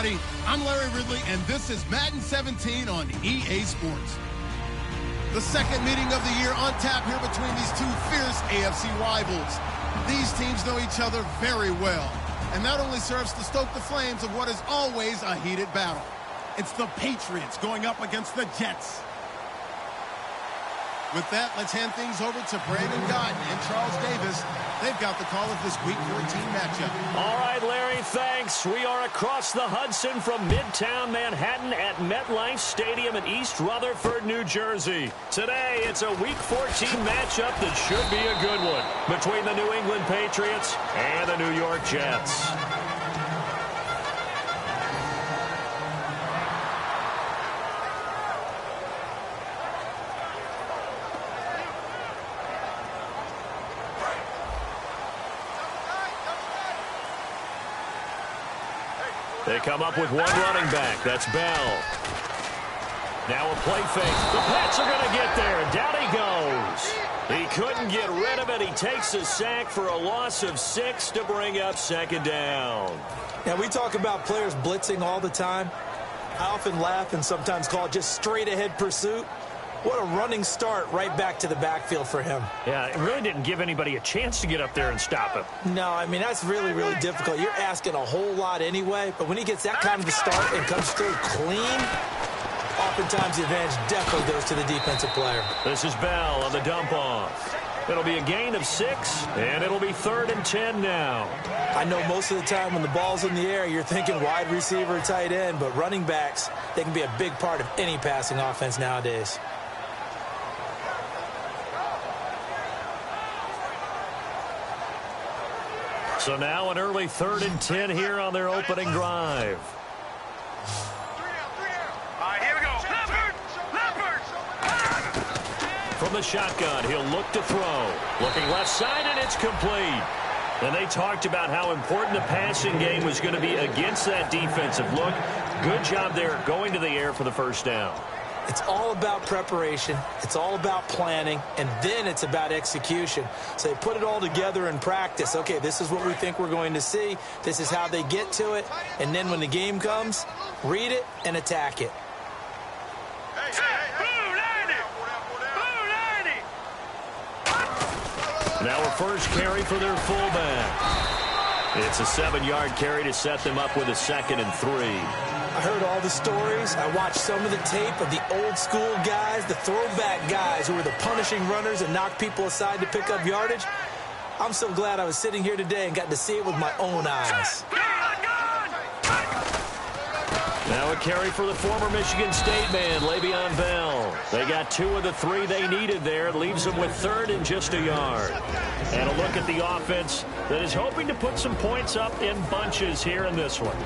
everybody. I'm Larry Ridley, and this is Madden 17 on EA Sports. The second meeting of the year on tap here between these two fierce AFC rivals. These teams know each other very well, and that only serves to stoke the flames of what is always a heated battle. It's the Patriots going up against the Jets. With that, let's hand things over to Brandon Gotton and Charles Davis. They've got the call of this Week 14 matchup. All right, Larry, thanks. We are across the Hudson from Midtown Manhattan at MetLife Stadium in East Rutherford, New Jersey. Today, it's a Week 14 matchup that should be a good one between the New England Patriots and the New York Jets. They come up with one running back. That's Bell. Now a play fake. The Pats are going to get there. Down he goes. He couldn't get rid of it. He takes a sack for a loss of 6 to bring up second down. Now, we talk about players blitzing all the time. I often laugh and sometimes call it just straight-ahead pursuit. What a running start right back to the backfield for him. Yeah, it really didn't give anybody a chance to get up there and stop him. No, I mean, that's really, really difficult. You're asking a whole lot anyway, but when he gets that kind of a start and comes through clean, oftentimes the advantage definitely goes to the defensive player. This is Bell on the dump-off. It'll be a gain of 6, and it'll be 3rd and 10 now. I know most of the time when the ball's in the air, you're thinking wide receiver, tight end, but running backs, they can be a big part of any passing offense nowadays. So now an early 3rd and 10 here on their opening drive. Here we go. From the shotgun, he'll look to throw. Looking left side, and it's complete. And they talked about how important the passing game was going to be against that defensive look. Good job there going to the air for the first down. It's all about preparation. It's all about planning. And then it's about execution. So they put it all together in practice. Okay, this is what we think we're going to see. This is how they get to it. And then when the game comes, read it and attack it. Now a first carry for their fullback. It's a 7-yard carry to set them up with a 2nd and 3. I heard all the stories. I watched some of the tape of the old school guys, the throwback guys who were the punishing runners and knocked people aside to pick up yardage. I'm so glad I was sitting here today and got to see it with my own eyes. Now a carry for the former Michigan State man, Le'Veon Bell. They got 2 of the 3 they needed there. It leaves them with 3rd and just a yard. And a look at the offense that is hoping to put some points up in bunches here in this one.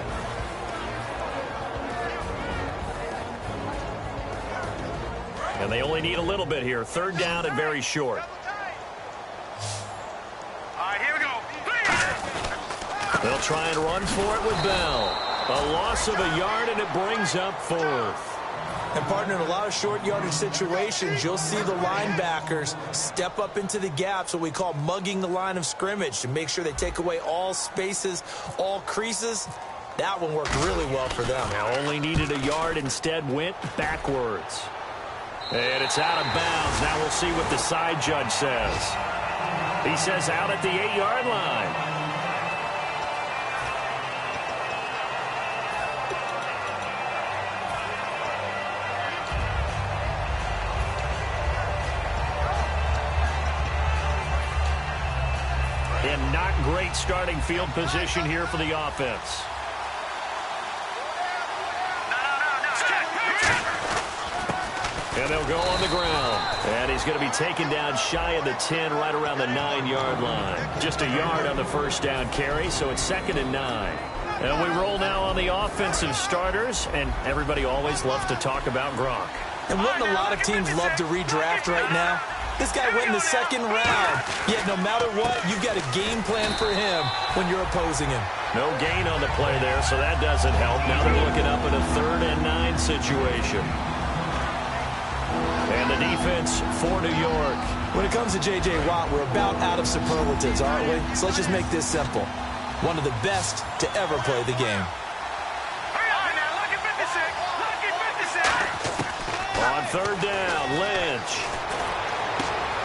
And they only need a little bit here. 3rd down and very short. Here we go. They'll try and run for it with Bell. A loss of a yard, and it brings up 4th. And, partner, in a lot of short yardage situations, you'll see the linebackers step up into the gaps, what we call mugging the line of scrimmage, to make sure they take away all spaces, all creases. That one worked really well for them. Now only needed a yard, instead went backwards. And it's out of bounds. Now we'll see what the side judge says. He says out at the 8-yard line. And not great starting field position here for the offense. And they'll go on the ground. And he's going to be taken down shy of the 10, right around the 9-yard line. Just a yard on the first down carry, so it's 2nd and 9. And we roll now on the offensive starters, and everybody always loves to talk about Gronk. And wouldn't a lot of teams love to redraft right now? This guy went in the 2nd round. Yet no matter what, you've got a game plan for him when you're opposing him. No gain on the play there, so that doesn't help. Now they're looking up at a 3rd and 9 situation. And the defense for New York. When it comes to J.J. Watt, we're about out of superlatives, aren't we? So let's just make this simple. One of the best to ever play the game. On third down, Lynch.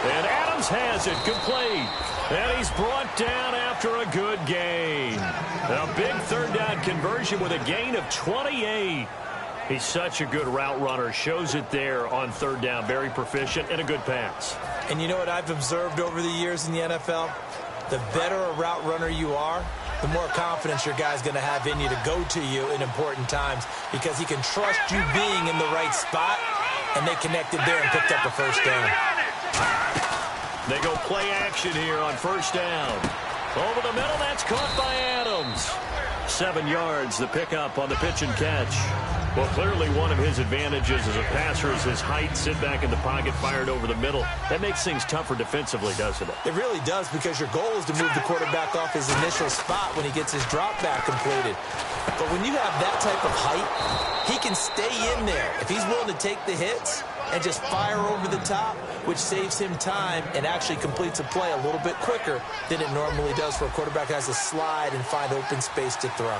And Adams has it, complete. And he's brought down after a good gain. A big third down conversion with a gain of 28. He's such a good route runner. Shows it there on third down. Very proficient and a good pass. And you know what I've observed over the years in the NFL? The better a route runner you are, the more confidence your guy's going to have in you to go to you in important times because he can trust you being in the right spot, and they connected there and picked up a first down. They go play action here on first down. Over the middle, that's caught by Adams. 7 yards, the pickup on the pitch and catch. Well, clearly one of his advantages as a passer is his height. Sit back in the pocket, fired over the middle. That makes things tougher defensively, doesn't it? It really does, because your goal is to move the quarterback off his initial spot when he gets his drop back completed. But when you have that type of height, he can stay in there. If he's willing to take the hits and just fire over the top, which saves him time and actually completes a play a little bit quicker than it normally does for a quarterback who has to slide and find open space to throw.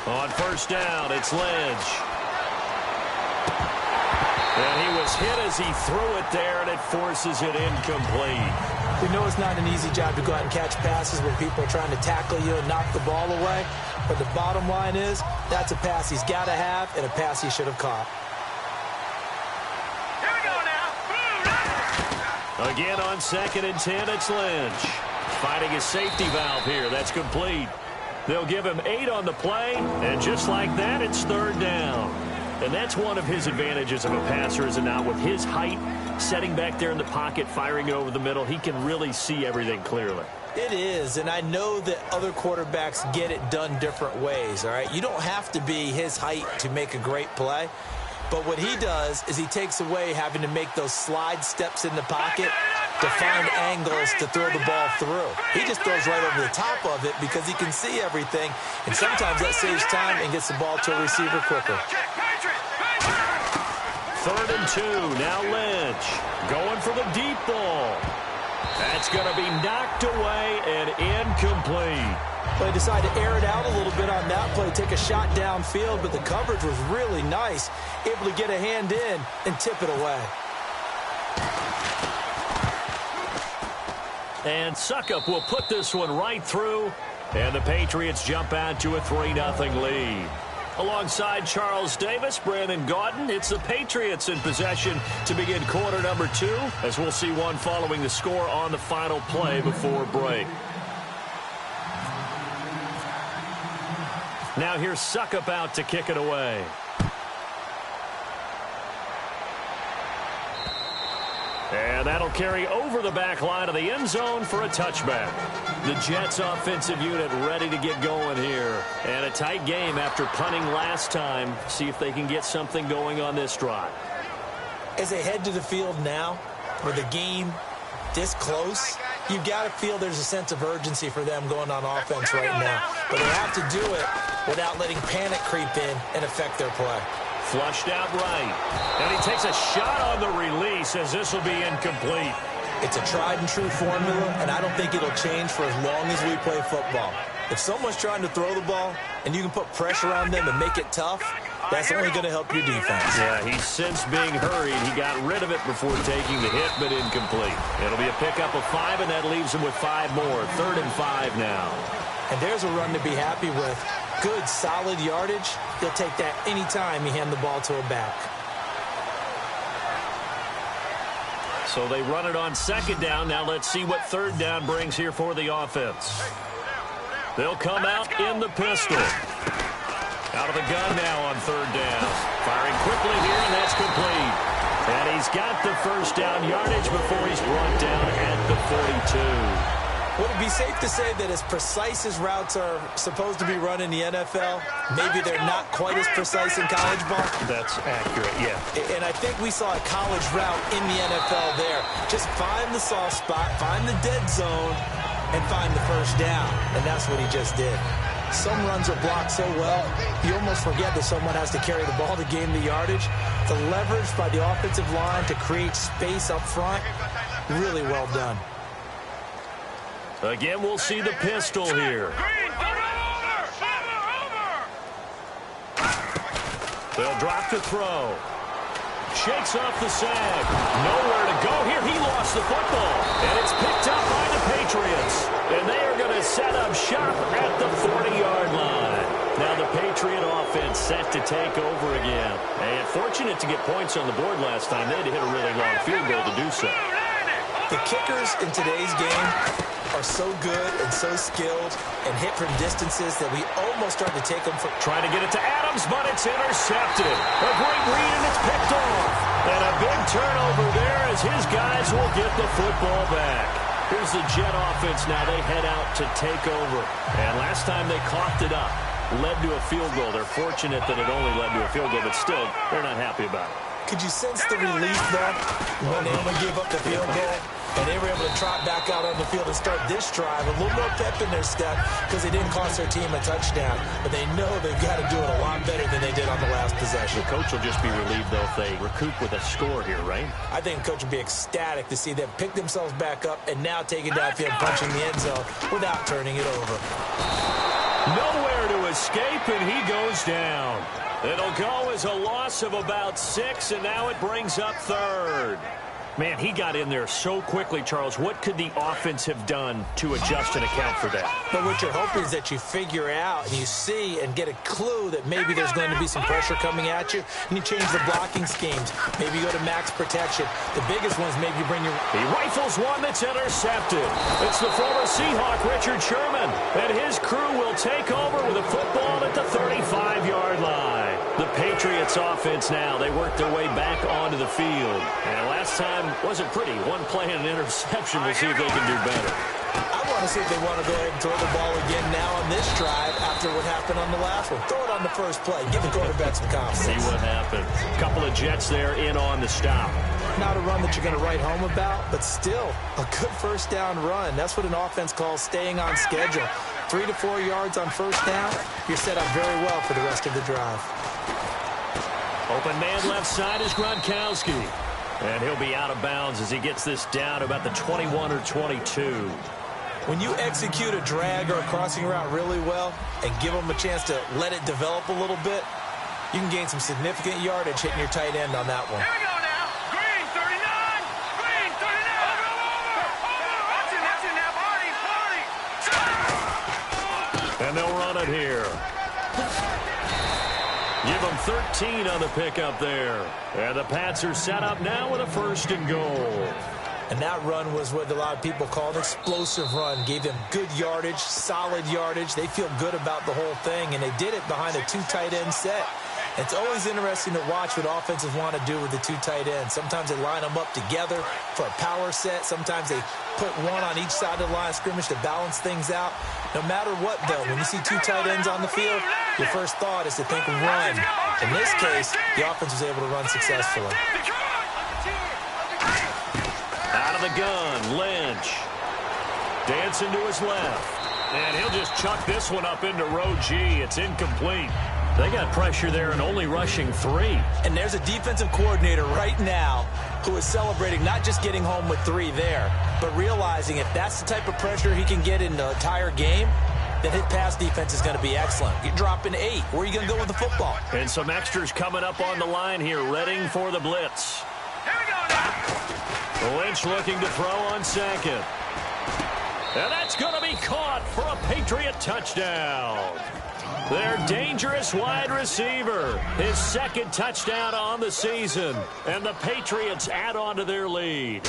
On first down, it's Lynch. And he was hit as he threw it there, and it forces it incomplete. We know it's not an easy job to go out and catch passes when people are trying to tackle you and knock the ball away. But the bottom line is, that's a pass he's got to have and a pass he should have caught. Here we go now. Again on 2nd and 10, it's Lynch. Finding his safety valve here. That's complete. They'll give him 8 on the play, and just like that, it's third down. And that's one of his advantages of a passer, is now with his height, setting back there in the pocket, firing it over the middle, he can really see everything clearly. It is, and I know that other quarterbacks get it done different ways, all right? You don't have to be his height to make a great play, but what he does is he takes away having to make those slide steps in the pocket to find angles to throw the ball through. He just throws right over the top of it because he can see everything, and sometimes that saves time and gets the ball to a receiver quicker. 3rd and 2, now Lynch going for the deep ball. That's going to be knocked away and incomplete. They decided to air it out a little bit on that play, take a shot downfield, but the coverage was really nice, able to get a hand in and tip it away. And Suckup will put this one right through, and the Patriots jump out to a 3-0 lead. Alongside Charles Davis, Brandon Gaudin, it's the Patriots in possession to begin quarter number 2, as we'll see one following the score on the final play before break. Now here's Suckup out to kick it away. And that'll carry over the back line of the end zone for a touchback. The Jets offensive unit ready to get going here. And a tight game after punting last time. See if they can get something going on this drive. As they head to the field now, with the game this close, you've got to feel there's a sense of urgency for them going on offense right now. But they have to do it without letting panic creep in and affect their play. Flushed out right. And he takes a shot on the release as this will be incomplete. It's a tried-and-true formula, and I don't think it'll change for as long as we play football. If someone's trying to throw the ball and you can put pressure on them and make it tough, that's only going to help your defense. Yeah, he's since being hurried. He got rid of it before taking the hit, but incomplete. It'll be a pickup of 5, and that leaves him with 5 more. 3rd and 5 now. And there's a run to be happy with. Good, solid yardage. He'll take that anytime you hand the ball to a back. So they run it on 2nd down. Now let's see what 3rd down brings here for the offense. They'll come out in the pistol. Out of the gun now on 3rd down. Firing quickly here, and that's complete. And he's got the first down yardage before he's brought down at the 42. Would it be safe to say that as precise as routes are supposed to be run in the NFL, maybe they're not quite as precise in college ball? That's accurate, yeah. And I think we saw a college route in the NFL there. Just find the soft spot, find the dead zone, and find the first down. And that's what he just did. Some runs are blocked so well, you almost forget that someone has to carry the ball to gain the yardage. The leverage by the offensive line to create space up front, really well done. Again, we'll see the pistol here. They'll drop the throw. Shakes off the sag. Nowhere to go here. He lost the football. And it's picked up by the Patriots. And they are going to set up shop at the 40-yard line. Now the Patriot offense set to take over again. And fortunate to get points on the board last time. They had to hit a really long field goal to do so. The kickers in today's game are so good and so skilled and hit from distances that we almost start to take them for... Trying to get it to Adams, but it's intercepted. A great read, and it's picked off. And a big turnover there as his guys will get the football back. Here's the Jet offense now. They head out to take over. And last time they coughed it up, led to a field goal. They're fortunate that it only led to a field goal, but still, they're not happy about it. Could you sense the relief, though, when they only gave up the field goal? And they were able to trot back out on the field and start this drive. A little more pep in their step because they didn't cost their team a touchdown. But they know they've got to do it a lot better than they did on the last possession. The coach will just be relieved, though, if they recoup with a score here, right? I think the coach will be ecstatic to see them pick themselves back up and now take it downfield, punching the end zone without turning it over. Nowhere to escape, and he goes down. It'll go as a loss of about 6, and now it brings up third. Man, he got in there so quickly, Charles. What could the offense have done to adjust and account for that? But what you're hoping is that you figure out and you see and get a clue that maybe there's going to be some pressure coming at you, and you change the blocking schemes. Maybe you go to max protection. The biggest one is maybe you bring your... He rifles one that's intercepted. It's the former Seahawk, Richard Sherman, and his crew will take over with a football at the 35-yard line. The Patriots offense now, they work their way back onto the field. And last time wasn't pretty. One play and an interception. We'll see if they can do better. I want to see if they want to go ahead and throw the ball again now on this drive after what happened on the last one. Throw it on the first play. Give the quarterback some confidence. See what happened. Couple of Jets there in on the stop. Not a run that you're going to write home about, but still a good first down run. That's what an offense calls staying on schedule. 3 to 4 yards on first down. You're set up very well for the rest of the drive. Open man left side is Gronkowski. And he'll be out of bounds as he gets this down about the 21 or 22. When you execute a drag or a crossing route really well and give them a chance to let it develop a little bit, you can gain some significant yardage hitting your tight end on that one. Here we go now. Green, 39. Green, 39. Over. That's in there. Party. And they'll run it here. Give them 13 on the pickup there. And the Pats are set up now with a 1st and goal. And that run was what a lot of people call an explosive run. Gave them good yardage, solid yardage. They feel good about the whole thing, and they did it behind a 2 tight end set. It's always interesting to watch what offenses want to do with the 2 tight ends. Sometimes they line them up together for a power set. Sometimes they put one on each side of the line of scrimmage to balance things out. No matter what, though, when you see 2 tight ends on the field, your first thought is to think run. In this case, the offense was able to run successfully. Out of the gun, Lynch. Dancing to his left. And he'll just chuck this one up into row G. It's incomplete. They got pressure there and only rushing 3. And there's a defensive coordinator right now who is celebrating not just getting home with 3 there, but realizing if that's the type of pressure he can get in the entire game, then his pass defense is going to be excellent. You're dropping 8. Where are you going to go with the football? And some extras coming up on the line here, readying for the blitz. Here we go now. Lynch looking to throw on 2nd. And that's going to be caught for a Patriot touchdown. Their dangerous wide receiver. His 2nd touchdown on the season. And the Patriots add on to their lead.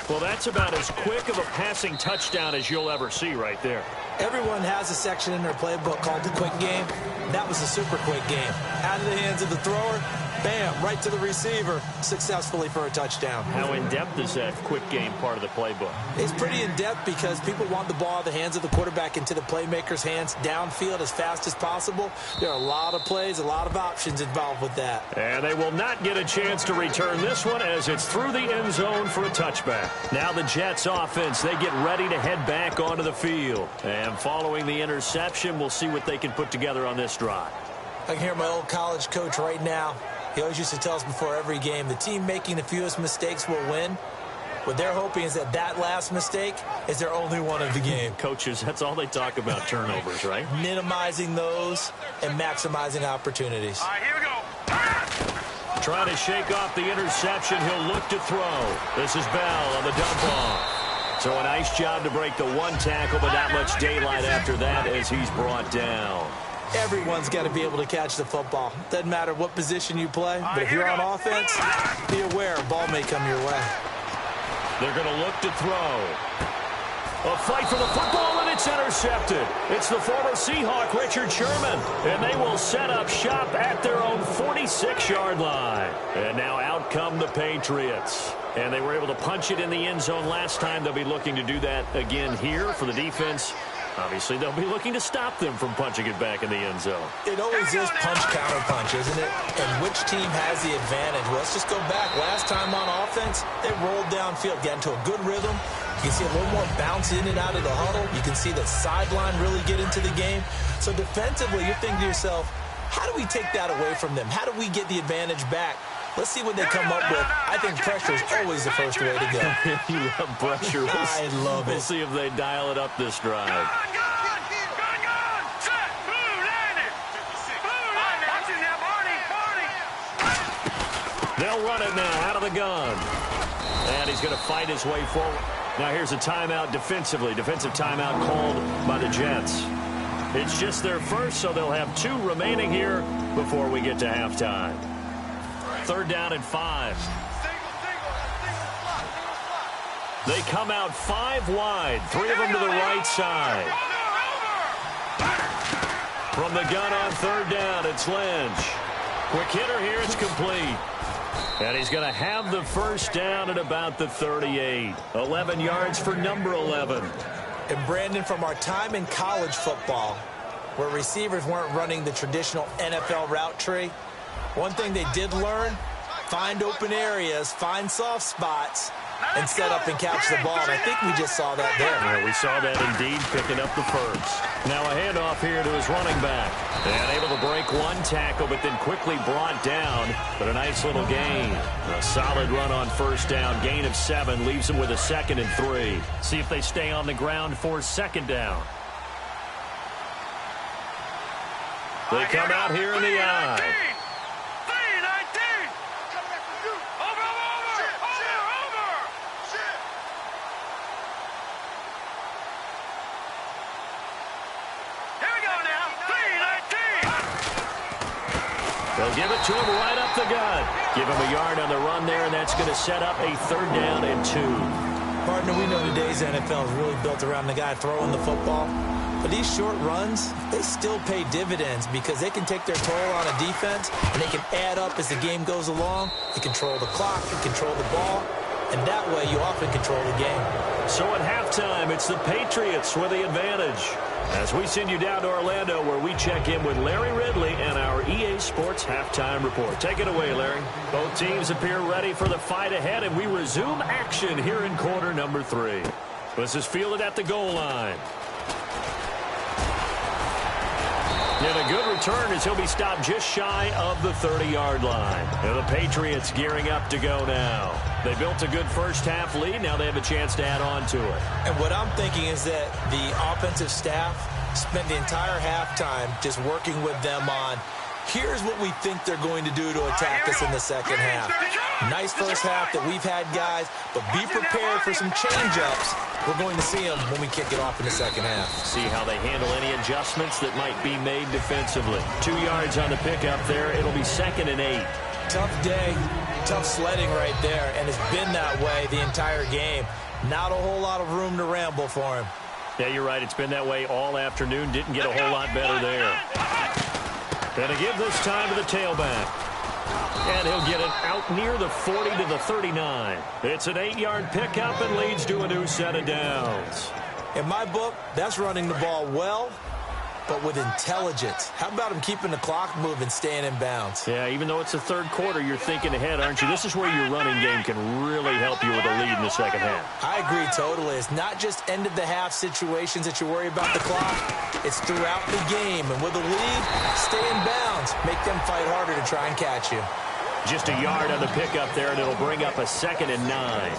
Well, that's about as quick of a passing touchdown as you'll ever see right there. Everyone has a section in their playbook called the quick game. That was a super quick game. Out of the hands of the thrower, bam, right to the receiver, successfully for a touchdown. How in-depth is that quick game part of the playbook? It's pretty in-depth because people want the ball out of the hands of the quarterback into the playmaker's hands downfield as fast as possible. There are a lot of plays, a lot of options involved with that. And they will not get a chance to return this one as it's through the end zone for a touchback. Now the Jets offense, they get ready to head back onto the field. And following the interception, we'll see what they can put together on this drive. I can hear my old college coach right now. He always used to tell us before every game, the team making the fewest mistakes will win. What they're hoping is that that last mistake is their only one of the game. Coaches, that's all they talk about, turnovers, right? Minimizing those and maximizing opportunities. All right, here we go. Trying to shake off the interception. He'll look to throw. This is Bell on the dump off. So a nice job to break the one tackle, but not much daylight after that as he's brought down. Everyone's got to be able to catch the football. Doesn't matter what position you play, but if you're on offense, be aware a ball may come your way. They're going to look to throw. A fight for the football, and it's intercepted. It's the former Seahawk, Richard Sherman, and they will set up shop at their own 46-yard line. And now out come the Patriots. And they were able to punch it in the end zone last time. They'll be looking to do that again here for the defense. Obviously, they'll be looking to stop them from punching it back in the end zone. It always is punch-counter-punch, isn't it? And which team has the advantage? Well, let's just go back. Last time on offense, they rolled downfield, got into a good rhythm. You can see a little more bounce in and out of the huddle. You can see the sideline really get into the game. So defensively, you're thinking to yourself, how do we take that away from them? How do we get the advantage back? Let's see what they come up with. I think pressure is always the first way to go. You love pressure. I love it. We'll see if they dial it up this drive. They'll run it now out of the gun. And he's going to fight his way forward. Now here's a timeout defensively. Defensive timeout called by the Jets. It's just their first, so they'll have 2 remaining here before we get to halftime. 3rd down and 5. They come out 5 wide. 3 of them to the right side. From the gun on 3rd down, it's Lynch. Quick hitter here, it's complete. And he's going to have the first down at about the 38. 11 yards for number 11. And Brandon, from our time in college football, where receivers weren't running the traditional NFL route tree, one thing they did learn, find open areas, find soft spots, and set up and catch the ball. And I think we just saw that there. Yeah, we saw that indeed, picking up the first. Now a handoff here to his running back. And able to break one tackle, but then quickly brought down. But a nice little gain. A solid run on 1st down. Gain of 7 leaves him with a 2nd and 3. See if they stay on the ground for 2nd down. They come out here in the eye. They'll give it to him right up the gut. Give him a yard on the run there, and that's going to set up a 3rd down and 2. Partner, we know today's NFL is really built around the guy throwing the football. But these short runs, they still pay dividends because they can take their toll on a defense, and they can add up as the game goes along. You control the clock, you control the ball, and that way you often control the game. So at halftime, it's the Patriots with the advantage. As we send you down to Orlando, where we check in with Larry Ridley and our EA Sports Halftime Report. Take it away, Larry. Both teams appear ready for the fight ahead, and we resume action here in quarter number 3. This is fielded at the goal line. And a good return as he'll be stopped just shy of the 30-yard line. And the Patriots gearing up to go now. They built a good first half lead. Now they have a chance to add on to it. And what I'm thinking is that the offensive staff spent the entire halftime just working with them on, here's what we think they're going to do to attack us in the second half. Nice first half that we've had, guys, but be prepared for some change-ups. We're going to see them when we kick it off in the second half. See how they handle any adjustments that might be made defensively. 2 yards on the pickup there. It'll be 2nd and 8. Tough day, tough sledding right there, and it's been that way the entire game. Not a whole lot of room to ramble for him. Yeah, you're right. It's been that way all afternoon. Didn't get a whole lot better there. Going to give this time to the tailback. And he'll get it out near the 40 to the 39. It's an 8-yard pickup and leads to a new set of downs. In my book, that's running the ball well, but with intelligence. How about him keeping the clock moving, staying in bounds? Yeah, even though it's the 3rd quarter, you're thinking ahead, aren't you? This is where your running game can really help you with a lead in the second half. I agree totally. It's not just end-of-the-half situations that you worry about the clock. It's throughout the game. And with a lead, stay in bounds. Make them fight harder to try and catch you. Just a yard on the pickup there, and it'll bring up a 2nd and 9.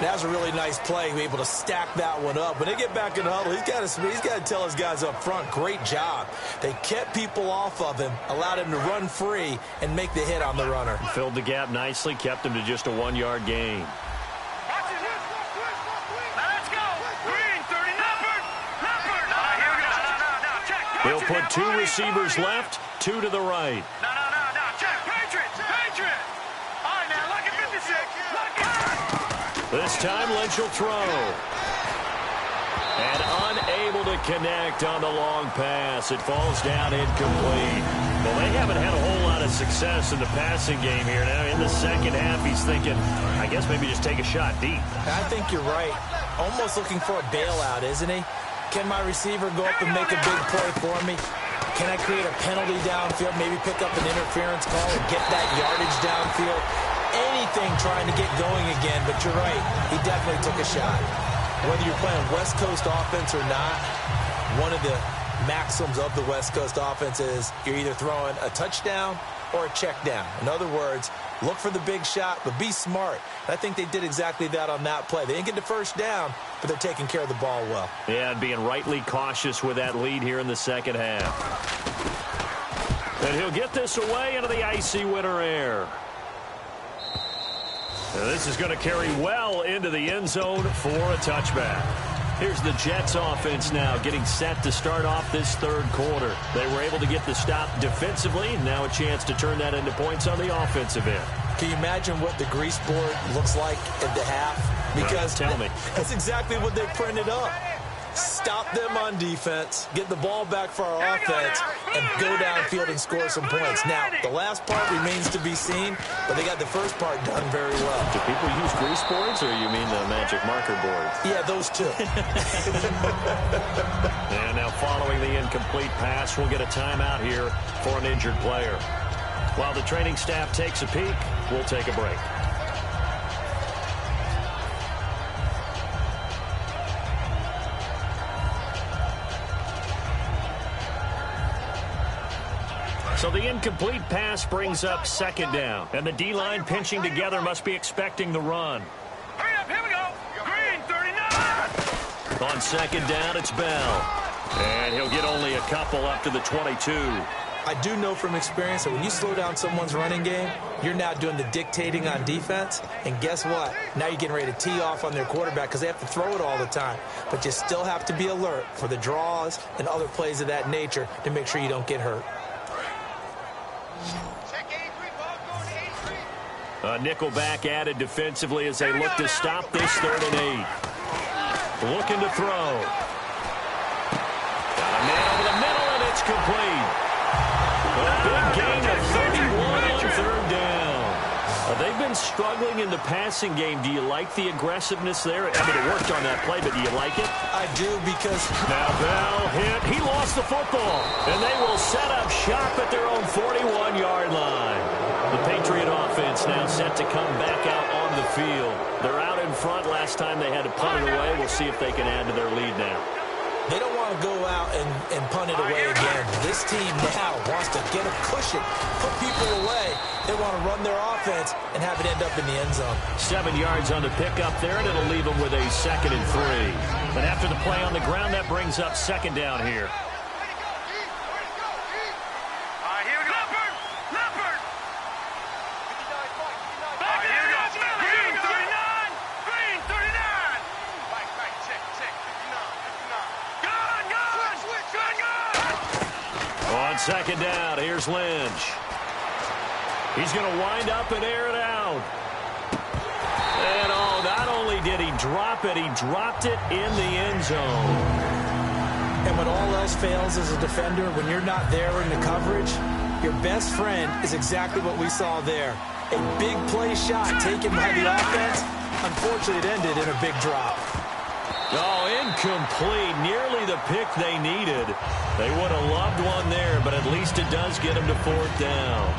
That was a really nice play, able to stack that one up. When they get back in the huddle, he's got to tell his guys up front, great job. They kept people off of him, allowed him to run free and make the hit on the runner. Filled the gap nicely, kept him to just a 1-yard gain. He'll put 2 receivers left, 2 to the right. No. Check. Patriots. All right, now, look at 56. This time, Lynch will throw. And unable to connect on the long pass. It falls down incomplete. Well, they haven't had a whole lot of success in the passing game here. Now, in the second half, he's thinking, I guess maybe just take a shot deep. I think you're right. Almost looking for a bailout, isn't he? Can my receiver go up and make a big play for me? Can I create a penalty downfield, maybe pick up an interference call and get that yardage downfield? Anything trying to get going again, but you're right. He definitely took a shot. Whether you're playing West Coast offense or not, one of the maxims of the West Coast offense is you're either throwing a touchdown or a check down. In other words, look for the big shot, but be smart. And I think they did exactly that on that play. They didn't get the first down, but they're taking care of the ball well. Yeah, and being rightly cautious with that lead here in the second half. And he'll get this away into the icy winter air. Now this is going to carry well into the end zone for a touchback. Here's the Jets offense now getting set to start off this third quarter. They were able to get the stop defensively. Now a chance to turn that into points on the offensive end. Can you imagine what the grease board looks like at the half? Because tell me. That's exactly what they printed up. Stop them on defense, get the ball back for our offense, and go downfield and score some points. Now, the last part remains to be seen, but they got the first part done very well. Do people use grease boards, or you mean the magic marker boards? Yeah, those two. And now following the incomplete pass, we'll get a timeout here for an injured player. While the training staff takes a peek, we'll take a break. So the incomplete pass brings up second down. And the D-line pinching together must be expecting the run. Hurry up, here we go. Green, 39. On second down, it's Bell. And he'll get only a couple up to the 22. I do know from experience that when you slow down someone's running game, you're now doing the dictating on defense. And guess what? Now you're getting ready to tee off on their quarterback because they have to throw it all the time. But you still have to be alert for the draws and other plays of that nature to make sure you don't get hurt. A nickel back added defensively as they look to stop this 3rd and 8. Looking to throw. Got a man over the middle, and it's complete. A big gain of 31 on 3rd down. They've been struggling in the passing game. Do you like the aggressiveness there? I mean, it worked on that play, but do you like it? I do because... Now Bell hit. He lost the football. And they will set up shop at their own 41-yard line. The Patriot offense now set to come back out on the field. They're out in front. Last time they had to punt it away. We'll see if they can add to their lead now. They don't want to go out and punt it away again. This team now wants to get a cushion, put people away. They want to run their offense and have it end up in the end zone. 7 yards on the pickup there, and it'll leave them with a 2nd and 3. But after the play on the ground, that brings up second down here. Second down, here's Lynch. He's going to wind up and air it out. And not only did he drop it, he dropped it in the end zone. And when all else fails as a defender, when you're not there in the coverage, your best friend is exactly what we saw there. A big play shot taken by the offense. Unfortunately, it ended in a big drop. Oh, incomplete. Nearly the pick they needed. They would have loved one there, but at least it does get them to 4th down.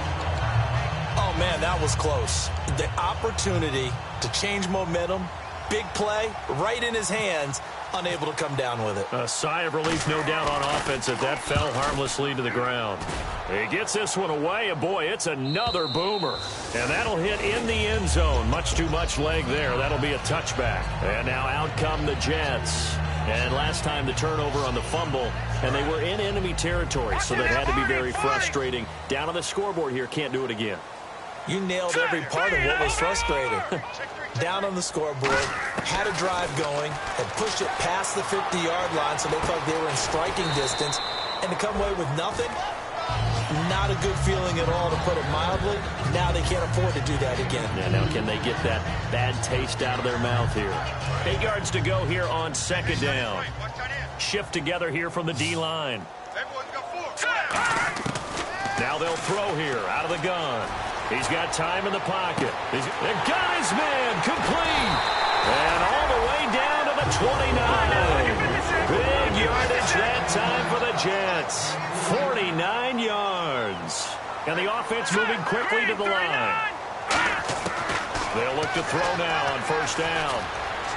Oh, man, that was close. The opportunity to change momentum, big play, right in his hands, unable to come down with it. A sigh of relief, no doubt, on offense that fell harmlessly to the ground. He gets this one away, and boy, it's another boomer. And that'll hit in the end zone. Much too much leg there. That'll be a touchback. And now out come the Jets. And last time the turnover on the fumble, and they were in enemy territory, so that had to be very frustrating. Down on the scoreboard here, can't do it again. You nailed every part of what was frustrating. Down on the scoreboard, had a drive going, had pushed it past the 50-yard line so they thought they were in striking distance, and to come away with nothing, not a good feeling at all, to put it mildly. Now they can't afford to do that again. Yeah, now can they get that bad taste out of their mouth here? 8 yards to go here on second down. Shift together here from the D-line. Now they'll throw here out of the gun. He's got time in the pocket. They got his man complete. And all the way down to the 29. Big yardage that time for the Jets. 49 yards. And the offense moving quickly to the line. They'll look to throw now on first down.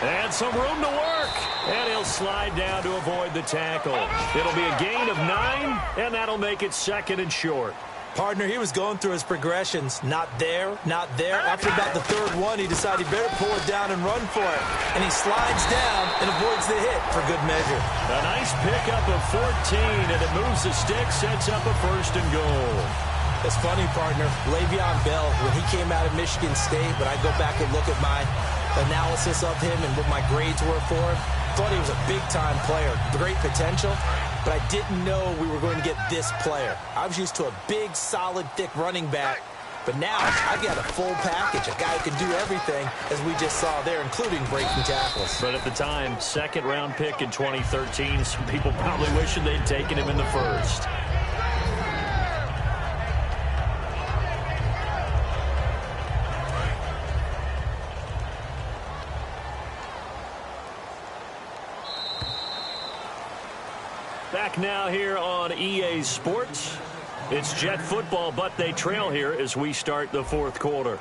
And some room to work. And he'll slide down to avoid the tackle. It'll be a gain of 9, and that'll make it second and short. Partner, he was going through his progressions. Not there, not there. After about the third one, he decided he better pull it down and run for it. And he slides down and avoids the hit for good measure. A nice pickup of 14, and it moves the stick, sets up a first and goal. It's funny, partner. Le'Veon Bell, when he came out of Michigan State, when I go back and look at my analysis of him and what my grades were for him, thought he was a big-time player, great potential, but I didn't know we were going to get this player. I was used to a big, solid, thick running back, but now I've got a full package, a guy who can do everything, as we just saw there, including breaking tackles. But at the time, second-round pick in 2013, some people probably wishing they'd taken him in the first. Back now here on EA Sports. It's Jet football, but they trail here as we start the fourth quarter.